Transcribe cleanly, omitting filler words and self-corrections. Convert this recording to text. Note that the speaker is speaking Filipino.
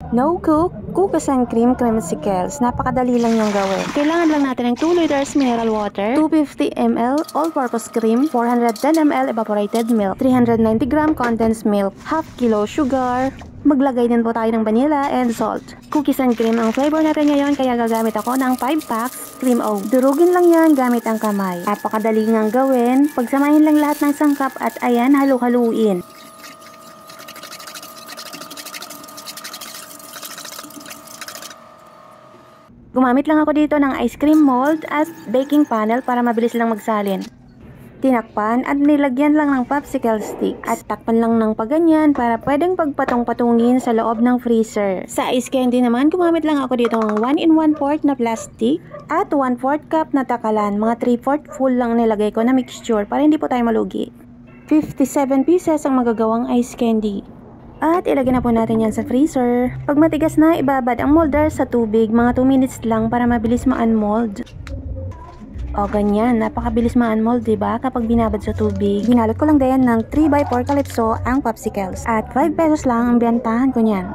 No cook, cookies and cream creamsicles. Napakadali lang yung gawin. Kailangan lang natin ng 2 liters mineral water, 250 ml all-purpose cream, 410 ml evaporated milk, 390 gram condensed milk, half kilo sugar. Maglagay din po tayo ng vanilla and salt. Cookies and cream ang flavor natin ngayon kaya gagamit ako ng 5 packs cream oat. Durugin lang yan gamit ang kamay. Napakadali ngang gawin. Pagsamahin lang lahat ng sangkap at ayan, halu-haluin. Gumamit lang ako dito ng ice cream mold at baking panel para mabilis lang magsalin. Tinakpan at nilagyan lang ng popsicle sticks at takpan lang ng paganyan para pwedeng pagpatong-patungin sa loob ng freezer. Sa ice candy naman, gumamit lang ako dito ng 1 1/4 na plastic at 1/4 cup na takalan. Mga 3/4 full lang nilagay ko na mixture para hindi po tayo malugi. 57 pieces ang magagawang ice candy. At ilagay na po natin yan sa freezer. Pag matigas na, ibabad ang molder sa tubig. Mga 2 minutes lang para mabilis ma-unmold. O ganyan, napakabilis ma-unmold, diba? Kapag binabad sa tubig. Binalot ko lang din ng 3x4 calypso ang popsicles. At 5 pesos lang ang bentahan ko niyan.